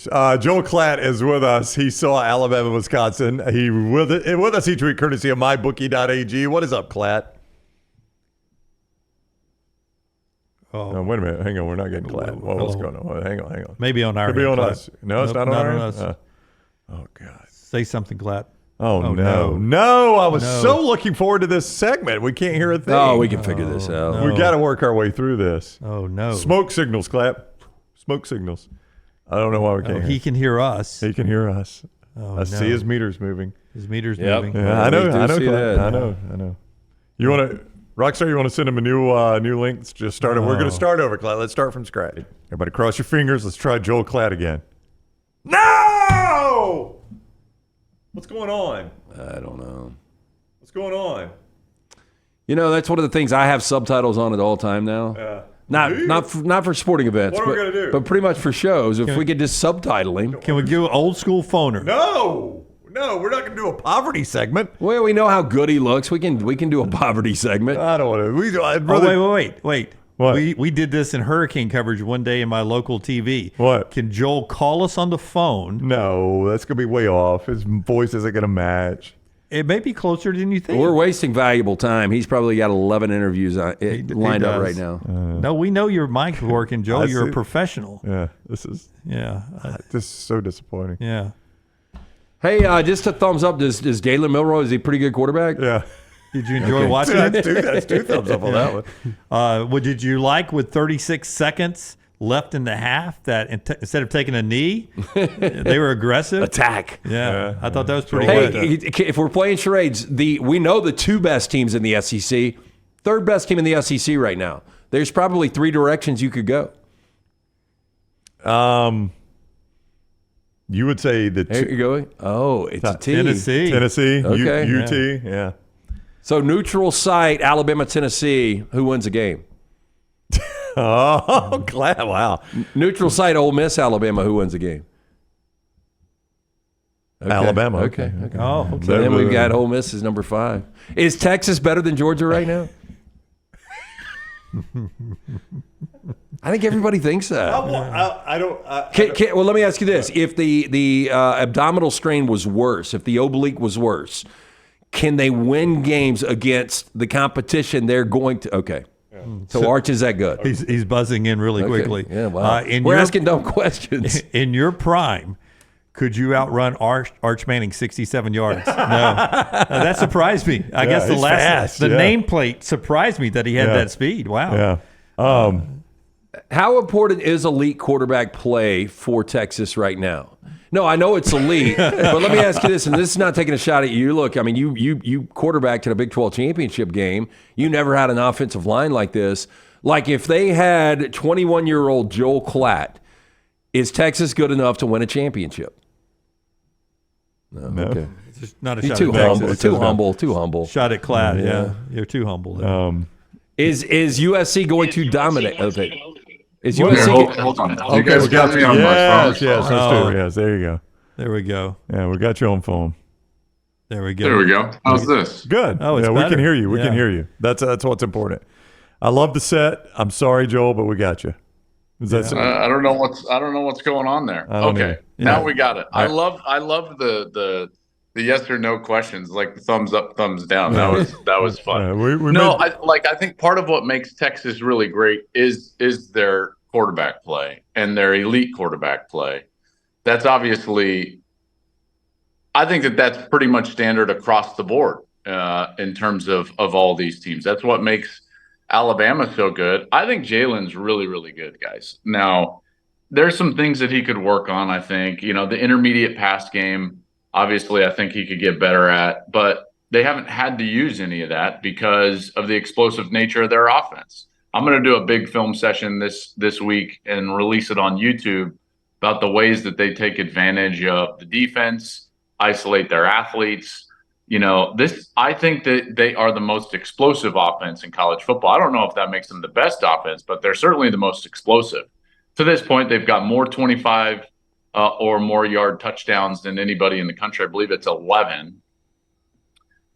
Joel Klatt is with us. He saw Alabama, Wisconsin. He with us each week, courtesy of mybookie.ag. What is up, Klatt? Oh, wait a minute. Hang on. We're not getting Klatt. What's going on? Hang on. Maybe on our Could be on Klatt. us. No, it's not on us. Oh, God. Say something, Klatt. Oh, no. No, I was so looking forward to this segment. We can't hear a thing. Oh, we can figure this out. We got to work our way through this. Oh, no. Smoke signals, Klatt. Smoke signals. I don't know why we can't hear. He can hear us. He can hear us. Oh, I see his meter's moving. His meter's moving. Yeah, I know. I know. You want to, Rockstar? You want to send him a new link? Let's just start it. We're going to start over, Klatt. Let's start from scratch. Everybody, cross your fingers. Let's try Joel Klatt again. No! What's going on? I don't know. What's going on? You know, that's one of the things. I have subtitles on at all time now. Not for sporting events. What are we gonna do? But pretty much for shows. If we could just subtitle him. Can we do an old school phoner? No, we're not going to do a poverty segment. Well, we know how good he looks. We can do a poverty segment. I don't want to. I'd rather. Wait. What? We did this in hurricane coverage one day in my local TV. What? Can Joel call us on the phone? No, that's going to be way off. His voice isn't going to match. It may be closer than you think. We're wasting valuable time. He's probably got 11 interviews lined up right now. No, we know your mic's working, Joel. You're a professional. Yeah, this is so disappointing. Yeah. Hey, just a thumbs up. Does Jalen Milroe, is he a pretty good quarterback? Yeah. Did you enjoy watching it? That's two thumbs up on that one. What did you like with 36 seconds left in the half that instead of taking a knee, they were aggressive? Attack. Yeah, I thought that was pretty good. If we're playing charades, we know the two best teams in the SEC, third best team in the SEC right now. There's probably three directions you could go. You would say that. There you go. Oh, it's a T. Tennessee. Okay. UT, yeah. So neutral site, Alabama, Tennessee. Who wins the game? Oh, glad! Wow. Neutral site, Ole Miss, Alabama. Who wins the game? Okay. Alabama. Okay. Oh, okay. So then we've got Ole Miss as number 5. Is Texas better than Georgia right now? I think everybody thinks that. I don't. Well, let me ask you this: if the abdominal strain was worse, if the oblique was worse, can they win games against the competition they're going to? Okay. Yeah. So Arch is that good? He's buzzing in really quickly. Yeah, wow. We're asking dumb questions. In your prime, could you outrun Arch Manning 67 yards? No. That surprised me. I guess the nameplate surprised me that he had that speed. Wow. Yeah. How important is elite quarterback play for Texas right now? No, I know it's elite, but let me ask you this, and this is not taking a shot at you. Look, I mean, you quarterbacked in a Big 12 championship game. You never had an offensive line like this. Like if they had 21-year-old Joel Klatt, is Texas good enough to win a championship? No. Okay. It's just not a You're shot too at humble. Texas. Too humble. Shot at Klatt, yeah. You're too humble. Is USC going to dominate? Okay. Is Here, USC? hold on. Okay, You guys got me on my phone. Yes, let's do it. Yes, there you go. There we go. Yeah, we got you on phone. There we go. There we go. How's this? Good. Oh, it's we better. can hear you. We Yeah. can hear you. That's what's important. I love the set. I'm sorry, Joel, but we got you. Is that I don't know what's going on there. Okay, now we got it. I love the yes or no questions, like the thumbs up, thumbs down. That was fun. I think part of what makes Texas really great is their quarterback play and their elite quarterback play. That's obviously, I think that's pretty much standard across the board in terms of all these teams. That's what makes Alabama so good. I think Jalen's really, really good, guys. Now, there's some things that he could work on, I think. The intermediate pass game, obviously, I think he could get better at. But they haven't had to use any of that because of the explosive nature of their offense. I'm going to do a big film session this week and release it on YouTube about the ways that they take advantage of the defense, isolate their athletes. I think that they are the most explosive offense in college football. I don't know if that makes them the best offense, but they're certainly the most explosive. To this point, they've got more 25 or more yard touchdowns than anybody in the country. I believe it's 11.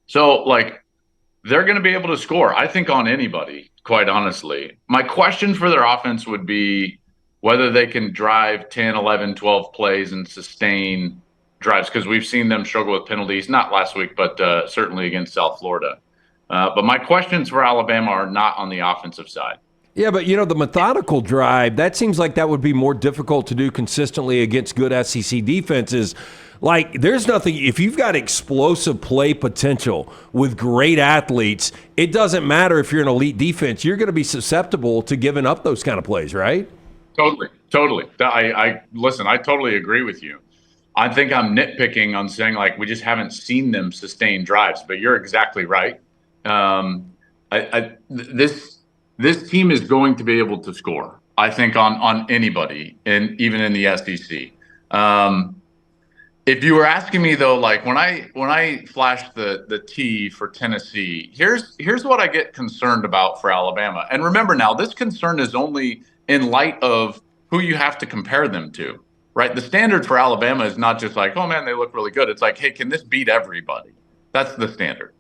So, they're going to be able to score, I think, on anybody, quite honestly. My question for their offense would be, whether they can drive 10, 11, 12 plays and sustain drives, because we've seen them struggle with penalties, not last week, but certainly against South Florida. But my questions for Alabama are not on the offensive side. Yeah, but the methodical drive, that seems like that would be more difficult to do consistently against good SEC defenses. Like, there's nothing, if you've got explosive play potential with great athletes, it doesn't matter if you're an elite defense, you're going to be susceptible to giving up those kind of plays, right? Totally. I listen, I totally agree with you. I think I'm nitpicking on saying, like, we just haven't seen them sustain drives, but you're exactly right. This team is going to be able to score, I think, on anybody, and even in the SEC. If you were asking me though, like when I flashed the T for Tennessee, here's what I get concerned about for Alabama. And remember now, this concern is only in light of who you have to compare them to, right? The standard for Alabama is not just like, oh man, they look really good. It's like, hey, can this beat everybody? That's the standard.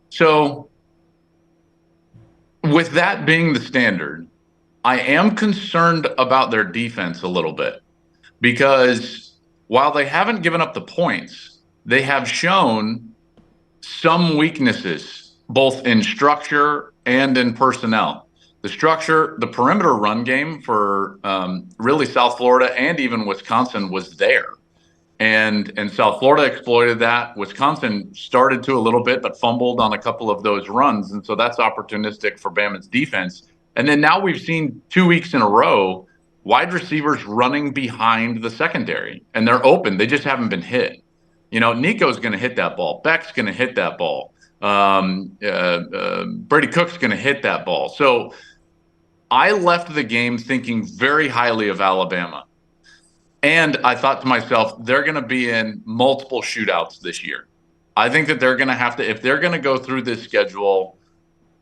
So with that being the standard, I am concerned about their defense a little bit, because while they haven't given up the points, they have shown some weaknesses, both in structure and in personnel. The structure, the perimeter run game for really South Florida and even Wisconsin was there. And South Florida exploited that. Wisconsin started to a little bit, but fumbled on a couple of those runs. And so that's opportunistic for Bama's defense. And then now we've seen 2 weeks in a row wide receivers running behind the secondary, and they're open. They just haven't been hit. Nico's going to hit that ball. Beck's going to hit that ball. Brady Cook's going to hit that ball. So I left the game thinking very highly of Alabama. And I thought to myself, they're going to be in multiple shootouts this year. I think that they're going to have to, if they're going to go through this schedule,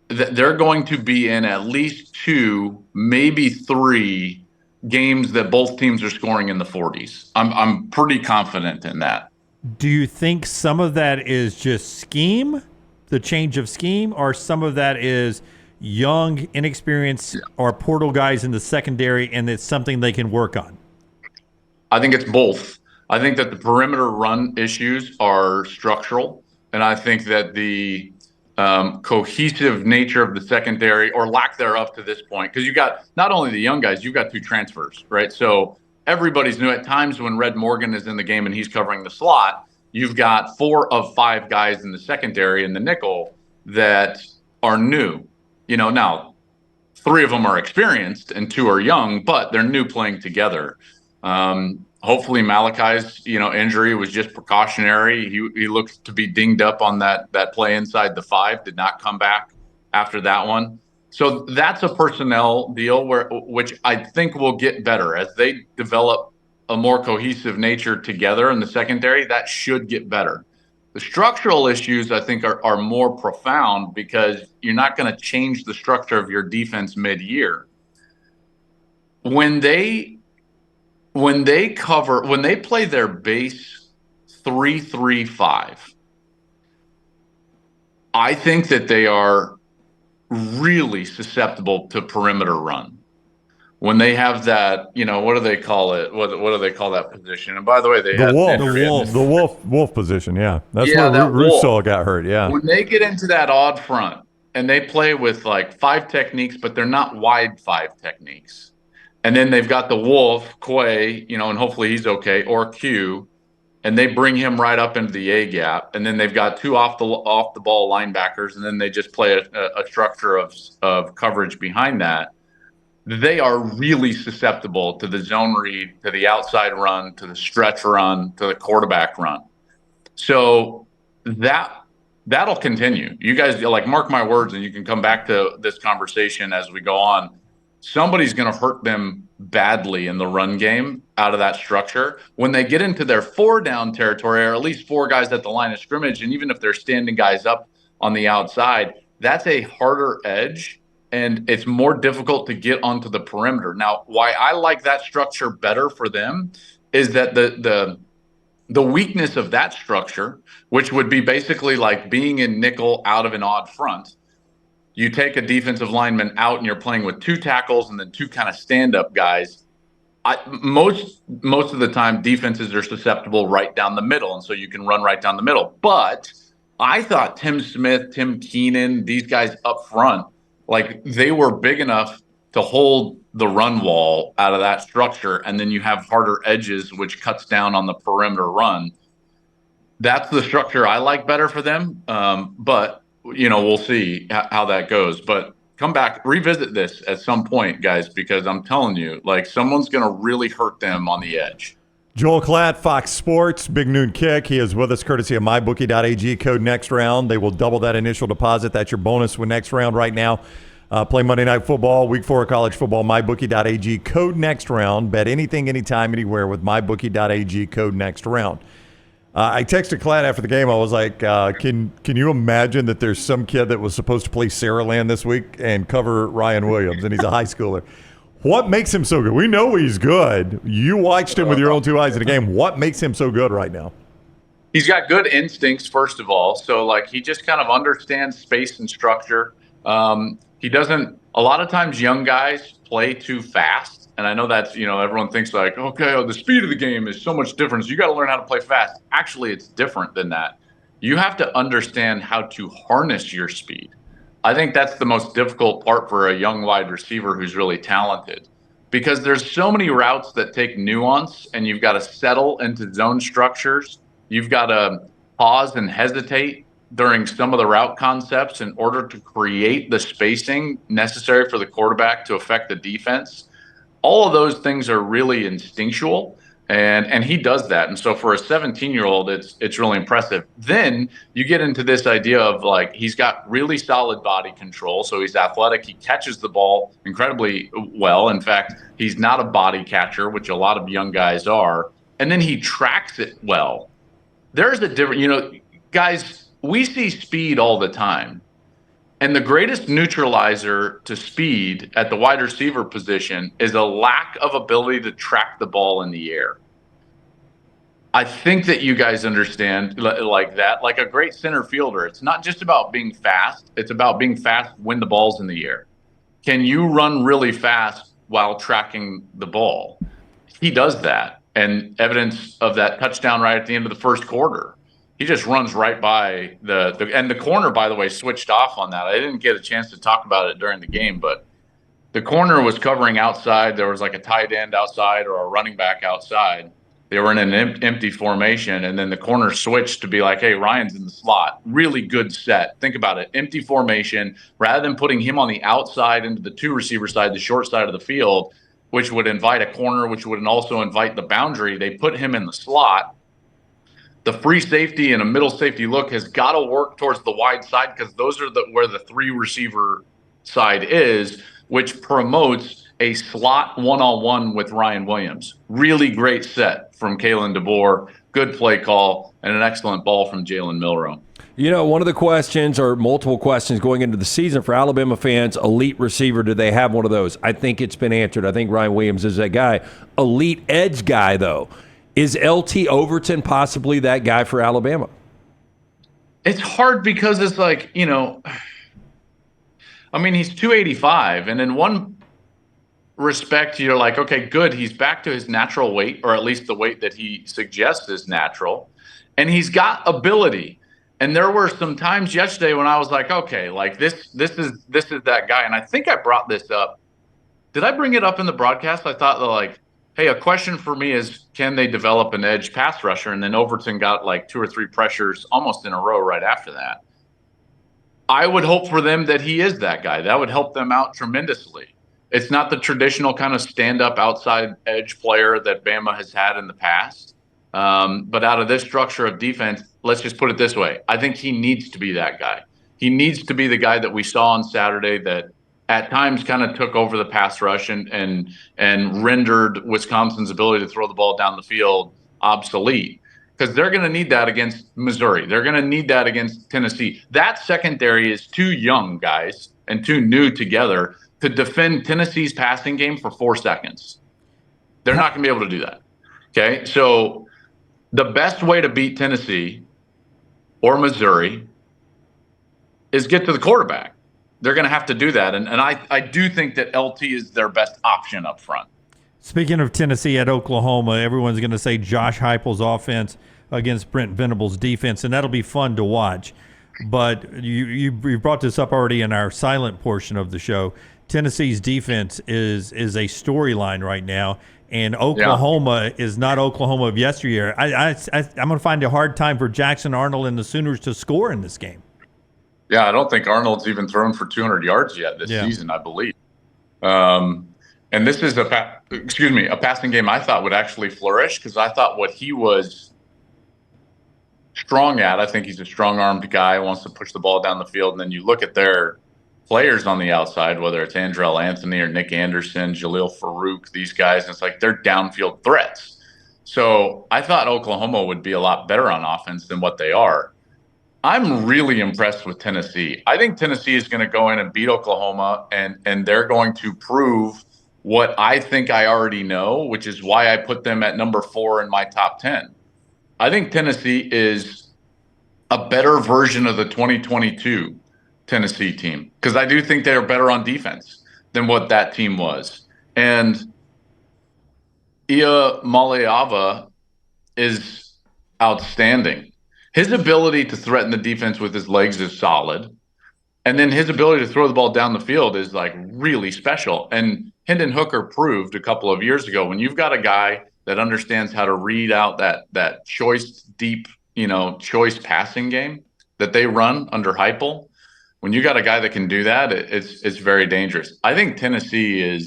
they're going to be in at least 2, maybe 3 games that both teams are scoring in the 40s. I'm pretty confident in that. Do you think some of that is just scheme, the change of scheme, or some of that is young, inexperienced, or portal guys in the secondary, and it's something they can work on? I think it's both. I think that the perimeter run issues are structural, and I think that the cohesive nature of the secondary, or lack thereof to this point, because you got not only the young guys, you've got 2 transfers, right? So everybody's new. At times when Red Morgan is in the game and he's covering the slot, you've got 4 of 5 guys in the secondary and the nickel that are new. Now 3 of them are experienced and 2 are young, but they're new playing together. Hopefully Malachi's, injury was just precautionary. He looked to be dinged up on that play inside the 5, did not come back after that one. So that's a personnel deal which I think will get better as they develop a more cohesive nature together in the secondary. That should get better. The structural issues, I think, are more profound, because you're not going to change the structure of your defense mid-year. When they play their base 3-3-5, I think that they are really susceptible to perimeter run. When they have that, what do they call it? What do they call that position? And by the way, the wolf position. Yeah, that's where Russo got hurt. Yeah, when they get into that odd front and they play with like 5 techniques, but they're not wide 5 techniques. And then they've got the wolf, Quay, and hopefully he's okay, or Q, and they bring him right up into the A gap. And then they've got 2 off the ball linebackers, and then they just play a structure of coverage behind that. They are really susceptible to the zone read, to the outside run, to the stretch run, to the quarterback run. So that'll continue. You guys, mark my words, and you can come back to this conversation as we go on. Somebody's going to hurt them badly in the run game out of that structure. When they get into their 4-down territory, or at least 4 guys at the line of scrimmage, and even if they're standing guys up on the outside, that's a harder edge, and it's more difficult to get onto the perimeter. Now, why I like that structure better for them is that the weakness of that structure, which would be basically like being in nickel out of an odd front, you take a defensive lineman out and you're playing with 2 tackles and then 2 kind of stand-up guys. most of the time, defenses are susceptible right down the middle, and so you can run right down the middle. But I thought Tim Smith, Tim Keenan, these guys up front, like they were big enough to hold the run wall out of that structure, and then you have harder edges, which cuts down on the perimeter run. That's the structure I like better for them. But we'll see how that goes. But come back, revisit this at some point, guys, because I'm telling you, like someone's going to really hurt them on the edge. Joel Klatt, Fox Sports, Big Noon Kick. He is with us courtesy of MyBookie.ag. Code next round. They will double that initial deposit. That's your bonus with next round right now. Play Monday Night Football, Week 4 of college football, MyBookie.ag. Code next round. Bet anything, anytime, anywhere with MyBookie.ag. Code next round. I texted Klatt after the game. I was like, can you imagine that there's some kid that was supposed to play Saraland this week and cover Ryan Williams, and he's a high schooler? What makes him so good? We know he's good. You watched him with your own two eyes in the game. What makes him so good right now? He's got good instincts, first of all. So, like, he just kind of understands space and structure. He doesn't – a lot of times young guys play too fast. And I know that's, everyone thinks like, okay, the speed of the game is so much different. So you got to learn how to play fast. Actually, it's different than that. You have to understand how to harness your speed. I think that's the most difficult part for a young wide receiver who's really talented, because there's so many routes that take nuance, and you've got to settle into zone structures. You've got to pause and hesitate during some of the route concepts in order to create the spacing necessary for the quarterback to affect the defense. All of those things are really instinctual, and he does that. And so for a 17-year-old, it's really impressive. Then you get into this idea of like he's got really solid body control, so he's athletic. He catches the ball incredibly well. In fact, he's not a body catcher, which a lot of young guys are. And then he tracks it well. There's a different, guys, we see speed all the time. And the greatest neutralizer to speed at the wide receiver position is a lack of ability to track the ball in the air. I think that you guys understand like that. Like a great center fielder, it's not just about being fast. It's about being fast when the ball's in the air. Can you run really fast while tracking the ball? He does that. And evidence of that touchdown right at the end of the first quarter. He just runs right by and the corner, by the way, switched off on that. I didn't get a chance to talk about it during the game, but the corner was covering outside. There was like a tight end outside or a running back outside. They were in an empty formation, and then the corner switched to be like, hey, Ryan's in the slot. Really good set. Think about it. Empty formation. Rather than putting him on the outside into the two receiver side, the short side of the field, which would invite a corner, which would also invite the boundary, they put him in the slot. The free safety and a middle safety look has got to work towards the wide side, because those are where the three receiver side is, which promotes a slot one-on-one with Ryan Williams. Really great set from Kalen DeBoer, good play call, and an excellent ball from Jalen Milroe. One of the questions, or multiple questions going into the season for Alabama fans, elite receiver, do they have one of those? I think it's been answered. I think Ryan Williams is that guy. Elite edge guy, though. Is LT Overton possibly that guy for Alabama? It's hard because it's like, he's 285. And in one respect, you're like, okay, good. He's back to his natural weight, or at least the weight that he suggests is natural. And he's got ability. And there were some times yesterday when I was like, okay, like this is that guy. And I think I brought this up. Did I bring it up in the broadcast? I thought like, hey, a question for me is, can they develop an edge pass rusher? And then Overton got like 2 or 3 pressures almost in a row right after that. I would hope for them that he is that guy. That would help them out tremendously. It's not the traditional kind of stand-up outside edge player that Bama has had in the past. But out of this structure of defense, let's just put it this way. I think he needs to be that guy. He needs to be the guy that we saw on Saturday that at times kind of took over the pass rush and rendered Wisconsin's ability to throw the ball down the field obsolete, because they're going to need that against Missouri. They're going to need that against Tennessee. That secondary is too young, guys, and too new together to defend Tennessee's passing game for 4 seconds. They're not going to be able to do that. Okay, so the best way to beat Tennessee or Missouri is get to the quarterback. They're going to have to do that. And I do think that LT is their best option up front. Speaking of Tennessee at Oklahoma, everyone's going to say Josh Heupel's offense against Brent Venables' defense, and that'll be fun to watch. But you brought this up already in our silent portion of the show. Tennessee's defense is a storyline right now, and Oklahoma is not Oklahoma of yesteryear. I'm going to find a hard time for Jackson Arnold and the Sooners to score in this game. Yeah, I don't think Arnold's even thrown for 200 yards yet this season, I believe. And this is a passing game I thought would actually flourish, because I thought what he was strong at, I think he's a strong-armed guy, wants to push the ball down the field, and then you look at their players on the outside, whether it's Andrell Anthony or Nick Anderson, Jaleel Farouk, these guys, and it's like they're downfield threats. So I thought Oklahoma would be a lot better on offense than what they are. I'm really impressed with Tennessee. I think Tennessee is going to go in and beat Oklahoma, and they're going to prove what I think I already know, which is why I put them at number 4 in my top 10. I think Tennessee is a better version of the 2022 Tennessee team, because I do think they're better on defense than what that team was. And Ia Maleava is outstanding. His ability to threaten the defense with his legs is solid. And then his ability to throw the ball down the field is like really special. And Hendon Hooker proved a couple of years ago, when you've got a guy that understands how to read out that choice deep, choice passing game that they run under Heupel, when you got a guy that can do that, it's very dangerous. I think Tennessee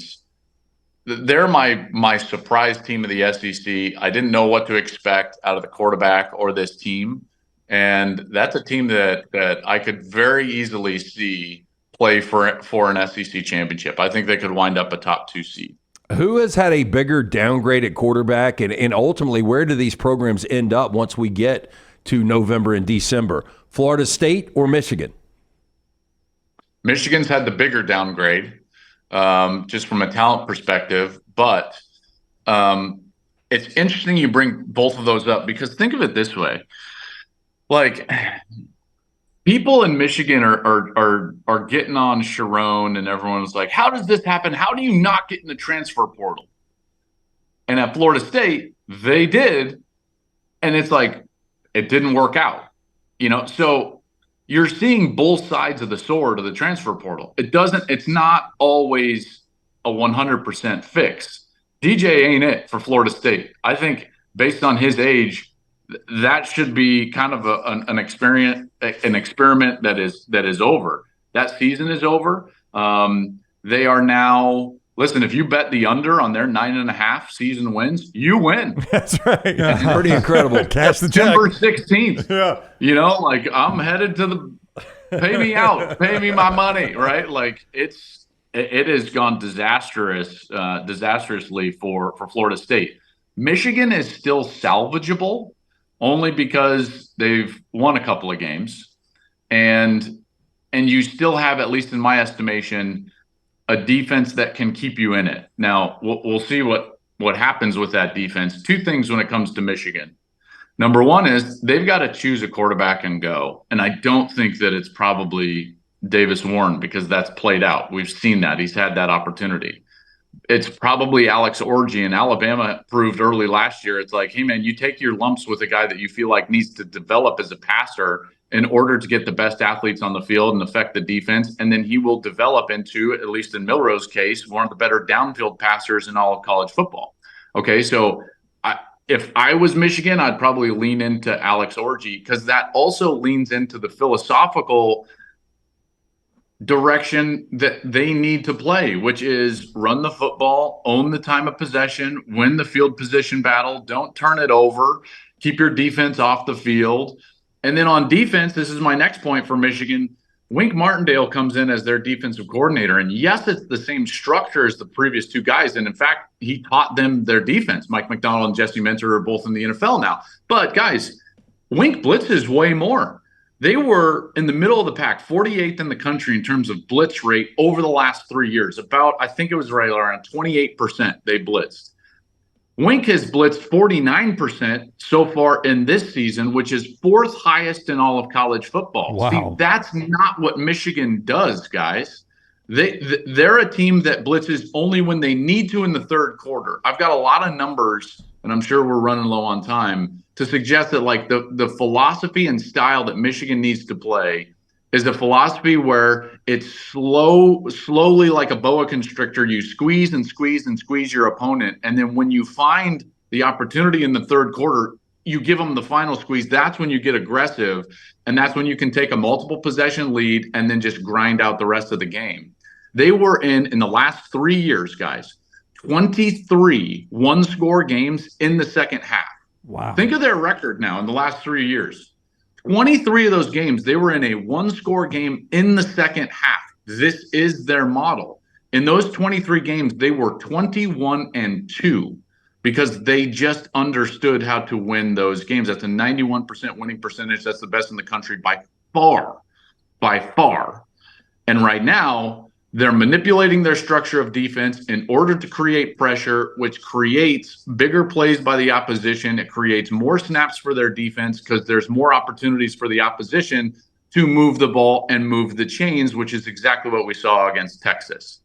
they're my surprise team of the SEC. I didn't know what to expect out of the quarterback or this team. And that's a team that I could very easily see play for an SEC championship. I think they could wind up a top 2 seed. Who has had a bigger downgrade at quarterback, and ultimately, where do these programs end up once we get to November and December? Florida State or Michigan? Michigan's had the bigger downgrade, just from a talent perspective. But it's interesting you bring both of those up, because think of it this way. Like, people in Michigan are getting on Sharon, and everyone's like, how does this happen? How do you not get in the transfer portal? And at Florida State, they did. And it's like, it didn't work out, so you're seeing both sides of the sword of the transfer portal. It's not always a 100% fix. DJ ain't it for Florida State. I think based on his age, that should be kind of an experiment that is over. That season is over. They are now, listen, if you bet the under on their 9.5 season wins, you win. That's right. Yeah. Pretty incredible. Cash the check. September 16th. Yeah. Like, I'm headed to pay me out, pay me my money, right? Like, it has gone disastrously for Florida State. Michigan is still salvageable, only because they've won a couple of games, and you still have, at least in my estimation, a defense that can keep you in it. Now, we'll see what happens with that defense. 2 things when it comes to Michigan. Number 1 is they've got to choose a quarterback and go, and I don't think that it's probably Davis Warren, because that's played out. We've seen that. He's had that opportunity. It's probably Alex Orji, and Alabama proved early last year. It's like, hey, man, you take your lumps with a guy that you feel like needs to develop as a passer in order to get the best athletes on the field and affect the defense. And then he will develop into, at least in Milroe's case, one of the better downfield passers in all of college football. Okay, so if I was Michigan, I'd probably lean into Alex Orji, because that also leans into the philosophical direction that they need to play, which is run the football, own the time of possession, win the field position battle, don't turn it over, keep your defense off the field. And then on defense, this is my next point for Michigan. Wink Martindale comes in as their defensive coordinator. And yes, it's the same structure as the previous 2 guys. And in fact, he taught them their defense. Mike McDonald and Jesse Minter are both in the NFL now. But guys, Wink blitzes way more. They were in the middle of the pack, 48th in the country in terms of blitz rate over the last 3 years. I think it was right around 28% they blitzed. Wink has blitzed 49% so far in this season, which is 4th highest in all of college football. Wow. See, that's not what Michigan does, guys. They're a team that blitzes only when they need to in the third quarter. I've got a lot of numbers, and I'm sure we're running low on time, to suggest that like the philosophy and style that Michigan needs to play is a philosophy where it's slowly like a boa constrictor. You squeeze and squeeze and squeeze your opponent. And then when you find the opportunity in the third quarter, you give them the final squeeze. That's when you get aggressive. And that's when you can take a multiple possession lead and then just grind out the rest of the game. They were in the last 3 years, guys, 23 one-score games in the second half. Wow. Think of their record now in the last 3 years. 23 of those games, they were in a one-score game in the second half. This is their model. In those 23 games, they were 21-2 because they just understood how to win those games. That's a 91% winning percentage. That's the best in the country by far. By far. And right now, they're manipulating their structure of defense in order to create pressure, which creates bigger plays by the opposition. It creates more snaps for their defense because there's more opportunities for the opposition to move the ball and move the chains, which is exactly what we saw against Texas.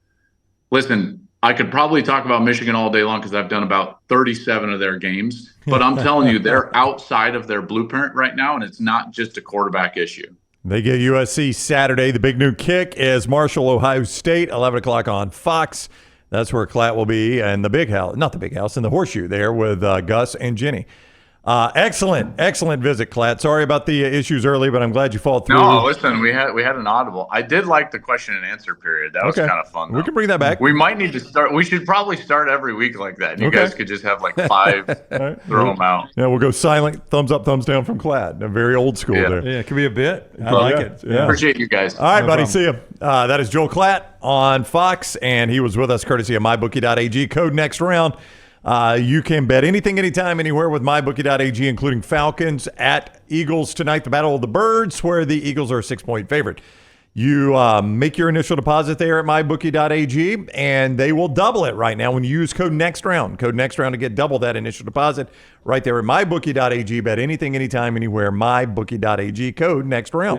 Listen, I could probably talk about Michigan all day long because I've done about 37 of their games, but I'm telling you, they're outside of their blueprint right now, and it's not just a quarterback issue. They get USC Saturday. The big noon kick is Marshall, Ohio State, 11 o'clock on Fox. That's where Klatt will be, and the big house, not the big house, in the horseshoe there with Gus and Jenny. Excellent visit, Klatt. Sorry about the issues early, but I'm glad you followed through. No, listen, we had an audible. I did like the question and answer period. That was kind of fun. We can bring that back. We might need to start. We should probably start every week like that. You guys could just have like 5, right. Throw them out. Yeah, we'll go silent, thumbs up, thumbs down from Klatt. Very old school there. Yeah, it could be a bit. I like it. Yeah. Appreciate you guys. All right, buddy. Problem. See you. That is Joel Klatt on Fox, and he was with us courtesy of mybookie.ag. Code next round. You can bet anything, anytime, anywhere with mybookie.ag, including Falcons at Eagles tonight, the Battle of the Birds, where the Eagles are a 6-point favorite. You make your initial deposit there at mybookie.ag, and they will double it right now when you use code next round. Code next round to get double that initial deposit right there at mybookie.ag. Bet anything, anytime, anywhere, mybookie.ag, code next round.